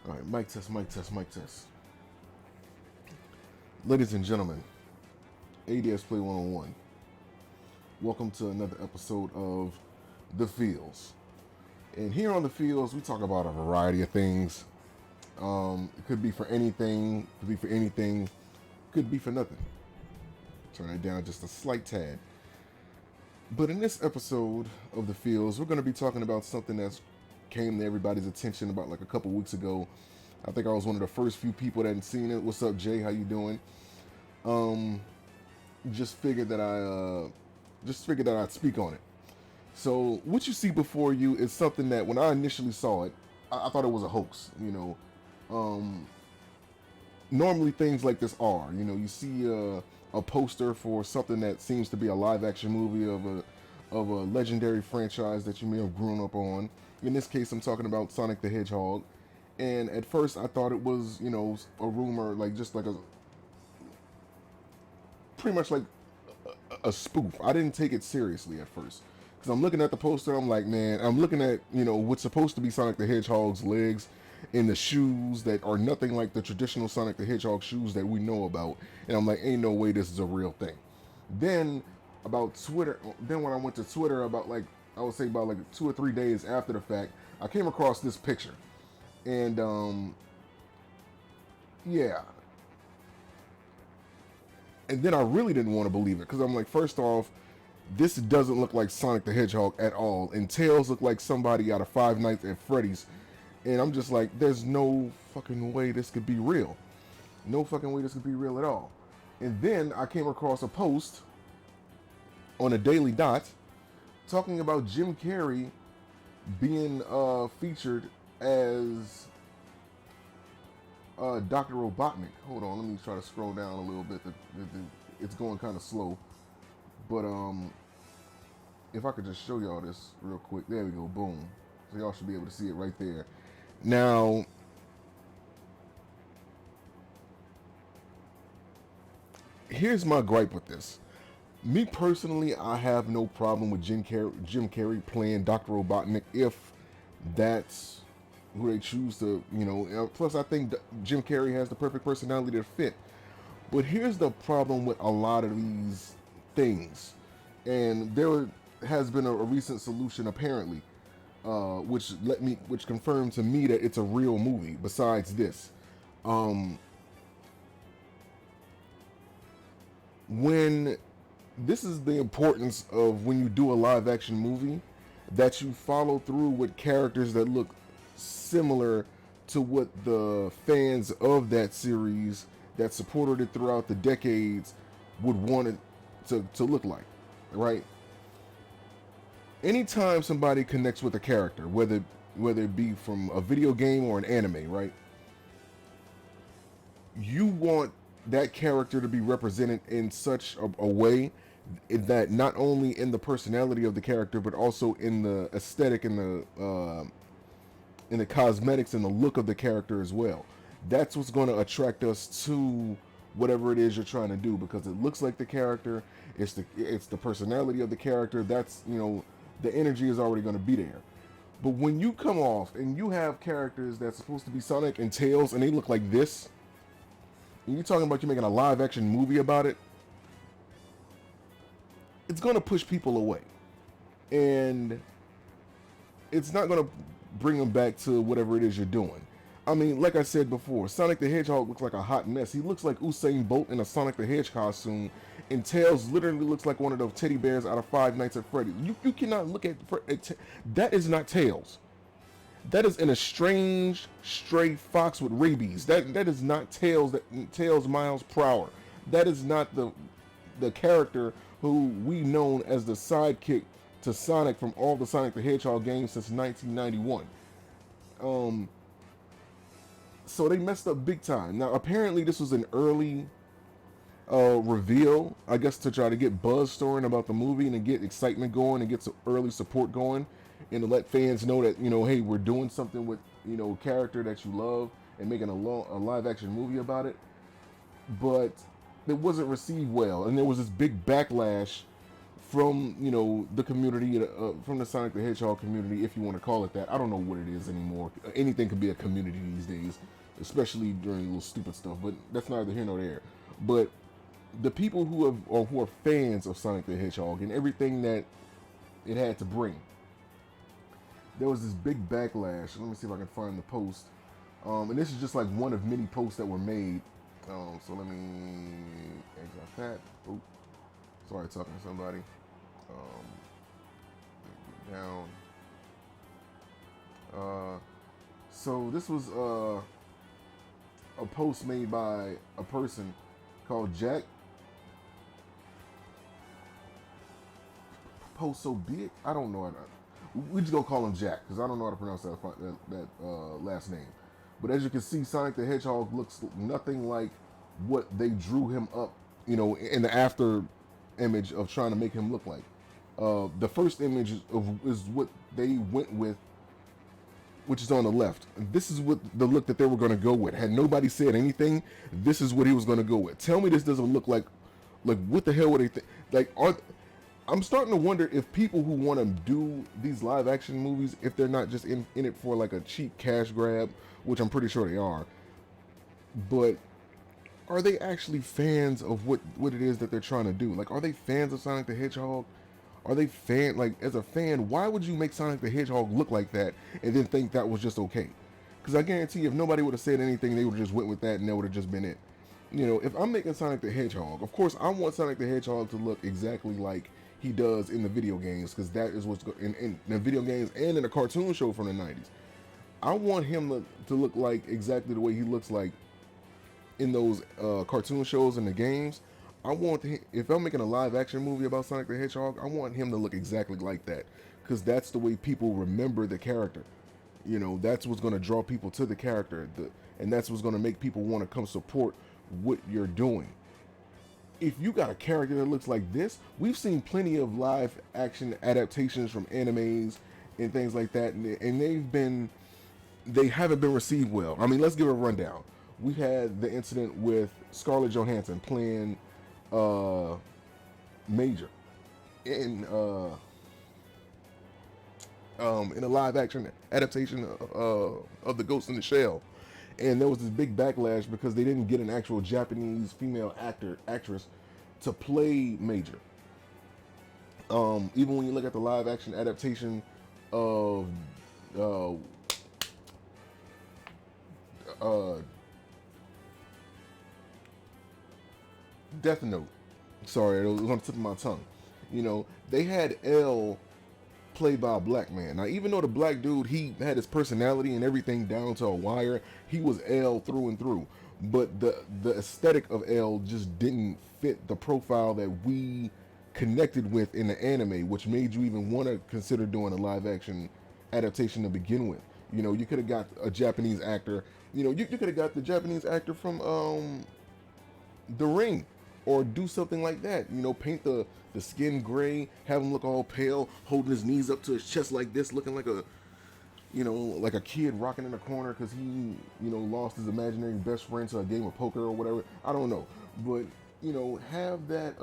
All right, mic test, mic test, mic test. Ladies and gentlemen, ADS Play 101. Welcome to another episode of The Fields. And here on The Fields, we talk about a variety of things. It could be for anything, could be for anything, could be for nothing. Turn it down just a slight tad. But in this episode of The Fields, we're going to be talking about something that's came to everybody's attention about like a couple weeks ago. I think I was one of the first few people that hadn't seen it. What's up, Jay? How you doing? Just figured that I'd speak on it. So what you see before you is something that when I initially saw it, I thought it was a hoax. Normally things like this are. You see a poster for something that seems to be a live action movie of a legendary franchise that you may have grown up on. In this case, I'm talking about Sonic the Hedgehog. And at first, I thought it was, a rumor, like just like pretty much like a spoof. I didn't take it seriously at first because I'm looking at the poster. I'm like, man, I'm looking at what's supposed to be Sonic the Hedgehog's legs and the shoes that are nothing like the traditional Sonic the Hedgehog shoes that we know about. And I'm like, ain't no way this is a real thing. Then about Twitter, then when I went to Twitter about like I would say about like 2 or 3 days after the fact, I came across this picture. And yeah. And then I really didn't want to believe it because I'm like, first off, this doesn't look like Sonic the Hedgehog at all. And Tails look like somebody out of Five Nights at Freddy's. And I'm just like, there's no fucking way this could be real. No fucking way this could be real at all. And then I came across a post on a Daily Dot talking about Jim Carrey being featured as Dr. Robotnik. Hold on, let me try to scroll down a little bit. It's going kind of slow. But if I could just show y'all this real quick. There we go, boom. So y'all should be able to see it right there. Now, here's my gripe with this. Me personally, I have no problem with Jim Carrey playing Dr. Robotnik if that's who they choose to, Plus, I think Jim Carrey has the perfect personality to fit. But here's the problem with a lot of these things. And there has been a recent solution, apparently, which confirmed to me that it's a real movie. Besides this, when this is the importance of when you do a live action movie, that you follow through with characters that look similar to what the fans of that series that supported it throughout the decades would want it to look like, right? Anytime somebody connects with a character, whether it be from a video game or an anime, right? You want that character to be represented in such a way that not only in the personality of the character, but also in the aesthetic and the cosmetics and the look of the character as well. That's what's going to attract us to whatever it is you're trying to do, because it looks like the character. It's the personality of the character. That's the energy is already going to be there. But when you come off and you have characters that's supposed to be Sonic and Tails and they look like this, and you're talking about you making a live action movie about it, it's going to push people away. And it's not going to bring them back to whatever it is you're doing. I mean, like I said before, Sonic the Hedgehog looks like a hot mess. He looks like Usain Bolt in a Sonic the Hedgehog costume, and Tails literally looks like one of those teddy bears out of Five Nights at Freddy's. You cannot look at that is not Tails. That is an estranged stray fox with rabies. That is not Tails. Tails Miles Prower. That is not the character who we known as the sidekick to Sonic from all the Sonic the Hedgehog games since 1991. So they messed up big time. Now, apparently this was an early reveal, I guess, to try to get buzz storing about the movie and to get excitement going and get some early support going and to let fans know that, hey, we're doing something with, a character that you love and making a live action movie about it. But it wasn't received well. And there was this big backlash from the community, from the Sonic the Hedgehog community, if you want to call it that. I don't know what it is anymore. Anything can be a community these days, especially during little stupid stuff. But that's neither here nor there. But the people who are fans of Sonic the Hedgehog and everything that it had to bring, there was this big backlash. Let me see if I can find the post. And this is just like one of many posts that were made. So let me exit that. Oh, sorry, talking to somebody. Down. So this was a post made by a person called Jack Posobiec. I don't know. We just gonna call him Jack because I don't know how to pronounce that last name. But as you can see, Sonic the Hedgehog looks nothing like what they drew him up, in the after image of trying to make him look like. The first image is what they went with, which is on the left. This is what the look that they were going to go with. Had nobody said anything, this is what he was going to go with. Tell me this doesn't look like what the hell would they think? I'm starting to wonder if people who want to do these live action movies, if they're not just in it for like a cheap cash grab, which I'm pretty sure they are, but are they actually fans of what it is that they're trying to do? Like, are they fans of Sonic the Hedgehog? Are they as a fan, why would you make Sonic the Hedgehog look like that and then think that was just okay? Because I guarantee if nobody would have said anything, they would have just went with that and that would have just been it. If I'm making Sonic the Hedgehog, of course I want Sonic the Hedgehog to look exactly like he does in the video games, because that is what's in the video games and in the cartoon show from the 90s. I want him to look like exactly the way he looks like in those cartoon shows and the games. If I'm making a live action movie about Sonic the Hedgehog, I want him to look exactly like that, because that's the way people remember the character. That's what's going to draw people to the character, and that's what's going to make people want to come support what you're doing. If you got a character that looks like this, we've seen plenty of live action adaptations from animes and things like that, and they haven't been received well. I mean, let's give it a rundown. We had the incident with Scarlett Johansson playing Major in a live action adaptation of The Ghost in the Shell, and there was this big backlash because they didn't get an actual Japanese female actress to play Major. Even when you look at the live action adaptation of Death Note. Sorry, it was on the tip of my tongue. They had L played by a black man. Now, even though the black dude, he had his personality and everything down to a wire, he was L through and through. But the aesthetic of L just didn't fit the profile that we connected with in the anime, which made you even want to consider doing a live action adaptation to begin with. You could have got a Japanese actor. You could have got the Japanese actor from The Ring, or do something like that. Paint the skin gray, have him look all pale, holding his knees up to his chest like this, looking like like a kid rocking in a corner because he, lost his imaginary best friend to a game of poker or whatever. I don't know, but have that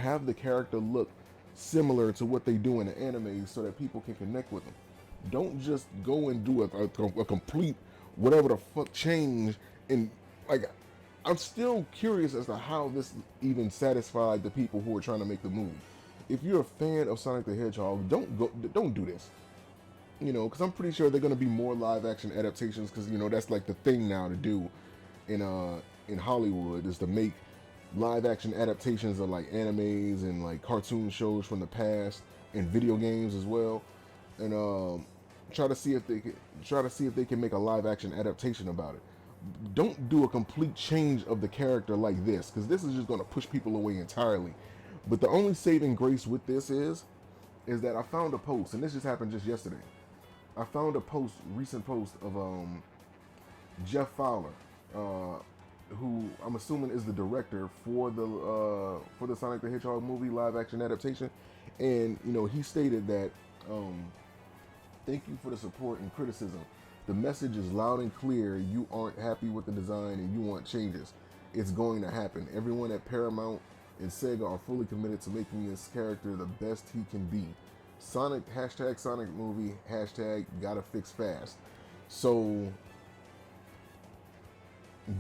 have the character look similar to what they do in the anime so that people can connect with them. Don't just go and do a complete whatever the fuck change. And I'm still curious as to how this even satisfied the people who are trying to make the movie. If you're a fan of Sonic the Hedgehog, don't do this. Because I'm pretty sure they're going to be more live action adaptations, because that's like the thing now to do in Hollywood, is to make live action adaptations of like animes and like cartoon shows from the past and video games as well, and try to see if they can make a live action adaptation about it. Don't do a complete change of the character like this, because this is just going to push people away entirely. But the only saving grace with this is that I found a post, and this just happened just yesterday. I found a recent post of Jeff Fowler, who I'm assuming is the director for the Sonic the Hedgehog movie live action adaptation, and he stated that thank you for the support and criticism. The message is loud and clear. You aren't happy with the design and you want changes. It's going to happen. Everyone at Paramount and Sega are fully committed to making this character the best he can be. Sonic, hashtag Sonic movie, hashtag gotta fix fast. So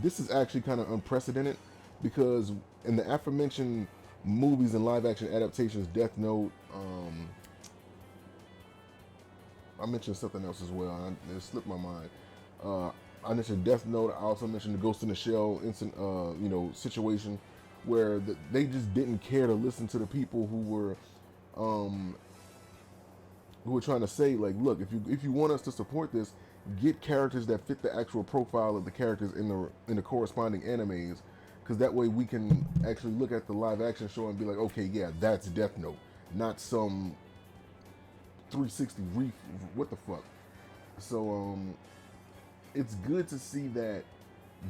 this is actually kind of unprecedented because in the aforementioned movies and live action adaptations, Death Note, I mentioned something else as well. It slipped my mind. I mentioned Death Note. I also mentioned the Ghost in the Shell situation where they just didn't care to listen to the people who were trying to say, like, look, if you want us to support this, get characters that fit the actual profile of the characters in the corresponding animes, because that way we can actually look at the live action show and be like, okay, yeah, that's Death Note, not some 360 what the fuck. So it's good to see that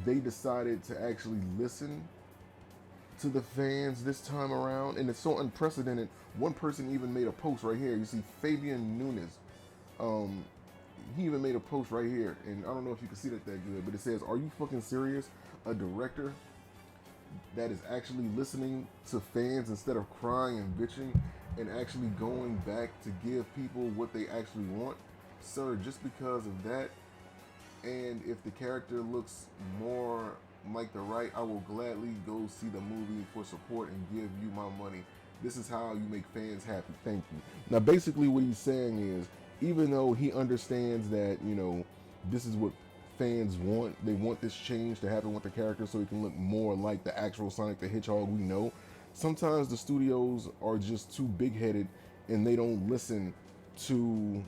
they decided to actually listen to the fans this time around, and it's so unprecedented. One person even made a post right here. You see Fabian Nunes. He even made a post right here, and I don't know if you can see that good, but it says, "Are you fucking serious? A director that is actually listening to fans instead of crying and bitching, and actually going back to give people what they actually want, sir? Just because of that, and if the character looks more like the right, I will gladly go see the movie for support and give you my money. This is how you make fans happy. Thank you." Now, basically, what he's saying is, even though he understands that, this is what fans want, they want this change to happen with the character so he can look more like the actual Sonic the Hedgehog we know. Sometimes the studios are just too big-headed and they don't listen to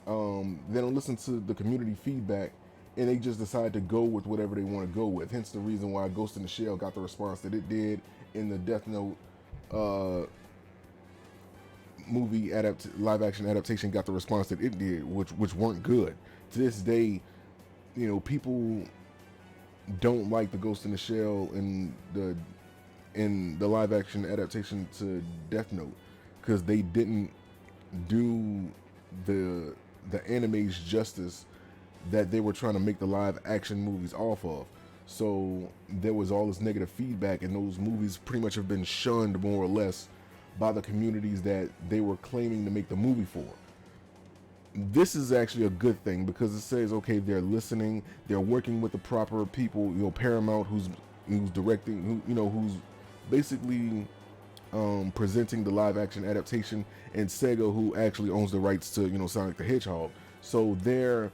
the community feedback, and they just decide to go with whatever they want to go with. Hence the reason why Ghost in the Shell got the response that it did, in the Death Note movie live action adaptation got the response that it did, which weren't good. To this day, people don't like the Ghost in the Shell in the live action adaptation to Death Note, because they didn't do the anime's justice that they were trying to make the live action movies off of. So there was all this negative feedback, and those movies pretty much have been shunned more or less by the communities that they were claiming to make the movie for. This is actually a good thing because it says, okay, they're listening, they're working with the proper people, Paramount, who's directing, who's basically presenting the live action adaptation, and Sega, who actually owns the rights to Sonic the Hedgehog. So they're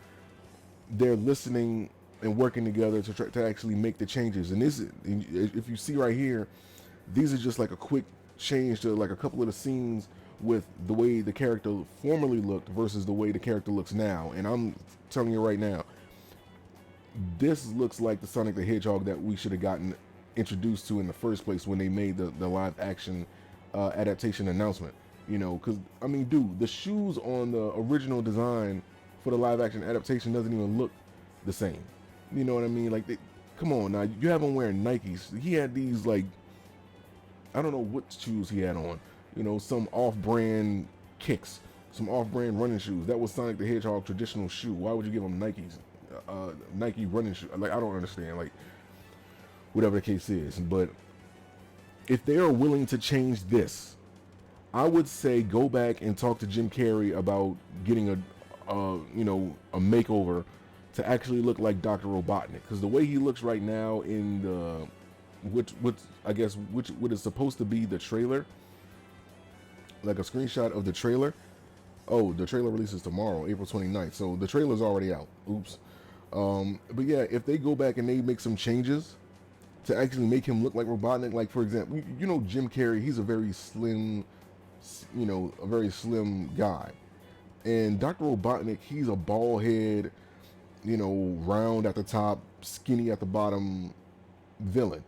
listening and working together to actually make the changes. And this, if you see right here, these are just like a quick change to like a couple of the scenes with the way the character formerly looked versus the way the character looks now. And I'm telling you right now, this looks like the Sonic the Hedgehog that we should have gotten introduced to in the first place when they made the live action adaptation announcement. Because I mean, dude, the shoes on the original design for the live action adaptation doesn't even look the same. You know what I mean? Like, come on now, you have him wearing Nikes. He had these, like, I don't know what shoes he had on. Some off-brand kicks, some off-brand running shoes. That was Sonic the Hedgehog traditional shoe. Why would you give him Nikes, Nike running shoes? Like, I don't understand. Like, whatever the case is. But if they are willing to change this, I would say go back and talk to Jim Carrey about getting a makeover to actually look like Dr. Robotnik, because the way he looks right now in the what is supposed to be the trailer, like a screenshot of the trailer. Oh, the trailer releases tomorrow, April 29th. So the trailer's already out. Oops. But yeah, if they go back and they make some changes to actually make him look like Robotnik, like for example, Jim Carrey, he's a very slim, guy. And Dr. Robotnik, he's a bald head, round at the top, skinny at the bottom villain.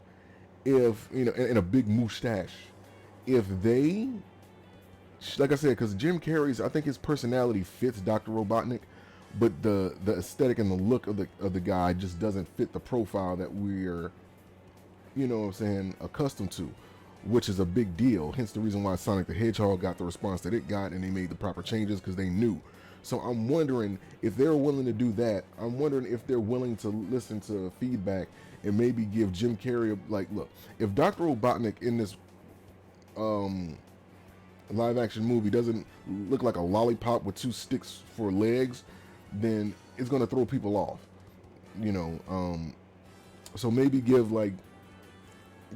If, and a big mustache. If they, like I said, because Jim Carrey's, I think his personality fits Dr. Robotnik, but the aesthetic and the look of the guy just doesn't fit the profile that we're, accustomed to, which is a big deal. Hence the reason why Sonic the Hedgehog got the response that it got, and they made the proper changes because they knew. So I'm wondering if they're willing to do that. I'm wondering if they're willing to listen to feedback and maybe give Jim Carrey, like, look, if Dr. Robotnik in this um, live action movie doesn't look like a lollipop with two sticks for legs, then it's gonna throw people off. You know, so maybe give like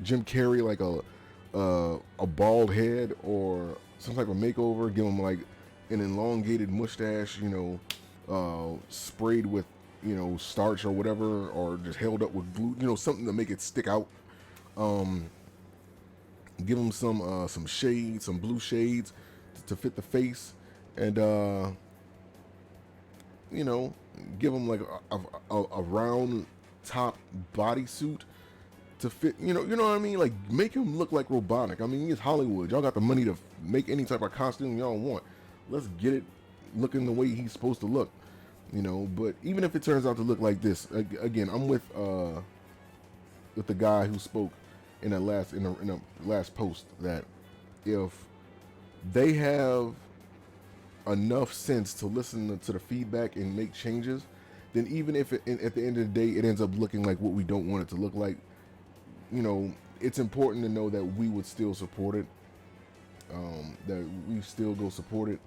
Jim Carrey like a bald head or some type of makeover. Give him like an elongated mustache, sprayed with starch or whatever, or just held up with glue. Something to make it stick out. Give him some shades, some blue shades to fit the face, and give him like a round top bodysuit to fit, you know what I mean? Like, make him look like robotic. I mean, it's Hollywood. Y'all got the money to make any type of costume y'all want. Let's get it looking the way he's supposed to look, But even if it turns out to look like this, again, I'm with the guy who spoke in the last post that if they have enough sense to listen to the feedback and make changes, then even if at the end of the day it ends up looking like what we don't want it to look like, it's important to know that we would still support it, that we still go support it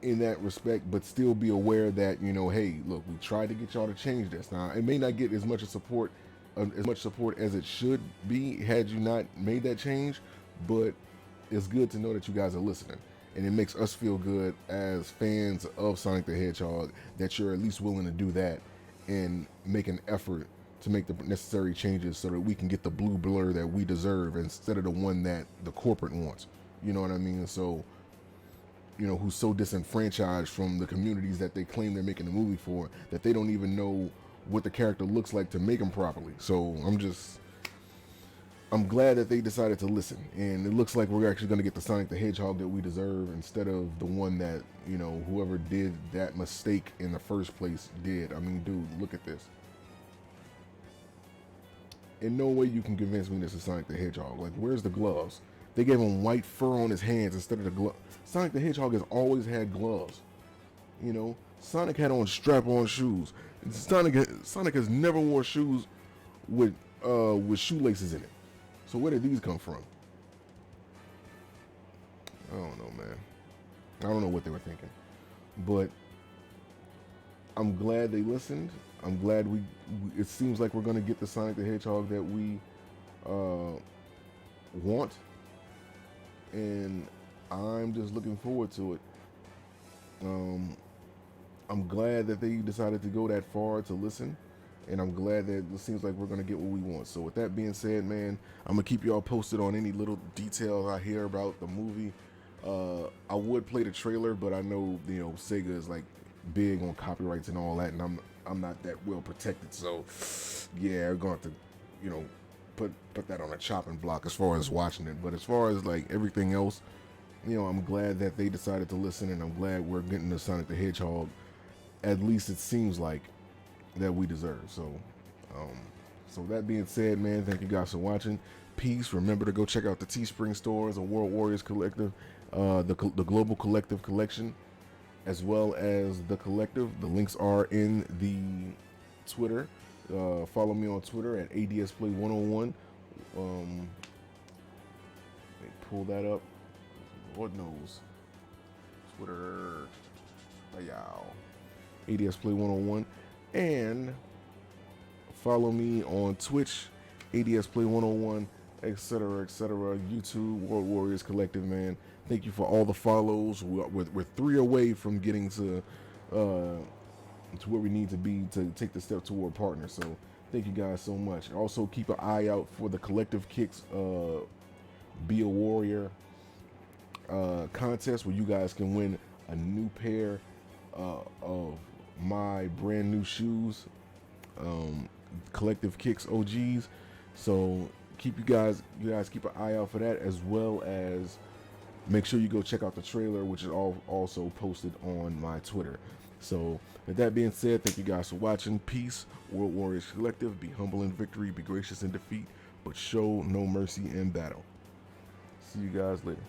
in that respect, but still be aware that, hey, look, we tried to get y'all to change this. Now, it may not get as much support as it should be had you not made that change, but it's good to know that you guys are listening. And it makes us feel good as fans of Sonic the Hedgehog that you're at least willing to do that and make an effort to make the necessary changes so that we can get the blue blur that we deserve instead of the one that the corporate wants. You know what I mean? So, who's so disenfranchised from the communities that they claim they're making the movie for that they don't even know what the character looks like to make them properly. So I'm glad that they decided to listen, and it looks like we're actually going to get the Sonic the Hedgehog that we deserve instead of the one that, whoever did that mistake in the first place did. I mean, dude, look at this. In no way you can convince me this is Sonic the Hedgehog. Like, where's the gloves? They gave him white fur on his hands instead of the glove. Sonic the Hedgehog has always had gloves. Sonic had on strap-on shoes. Sonic has never worn shoes with shoelaces in it. So where did these come from? I don't know, man. I don't know what they were thinking. But I'm glad they listened. I'm glad it seems like we're going to get the Sonic the Hedgehog that we want. And I'm just looking forward to it. I'm glad that they decided to go that far to listen. And I'm glad that it seems like we're going to get what we want. So with that being said, man, I'm going to keep y'all posted on any little details I hear about the movie. I would play the trailer, but I know, Sega is like big on copyrights and all that, and I'm not that well protected. So yeah, we're going to, put that on a chopping block as far as watching it. But as far as like everything else, I'm glad that they decided to listen, and I'm glad we're getting the Sonic the Hedgehog. At least it seems like that we deserve. So that being said, man, thank you guys for watching. Peace. Remember to go check out the Teespring stores, the World Warriors Collective, the Global Collective Collection, as well as the Collective. The links are in the Twitter. Follow me on Twitter at ADSPlay101. Let me pull that up. Lord knows. Twitter. ADSPlay101. And follow me on Twitch, ADSPlay101, etc., etc. YouTube, World Warriors Collective, man. Thank you for all the follows. We're 3 away from getting to where we need to be to take the step toward partner. So thank you guys so much. Also keep an eye out for the Collective Kicks Be a Warrior contest, where you guys can win a new pair of my brand new shoes, Collective Kicks OGs. So you guys keep an eye out for that, as well as make sure you go check out the trailer, which is also posted on my Twitter. So with that being said, thank you guys for watching. Peace. World Warriors Collective. Be humble in victory, be gracious in defeat, but show no mercy in battle. See you guys later.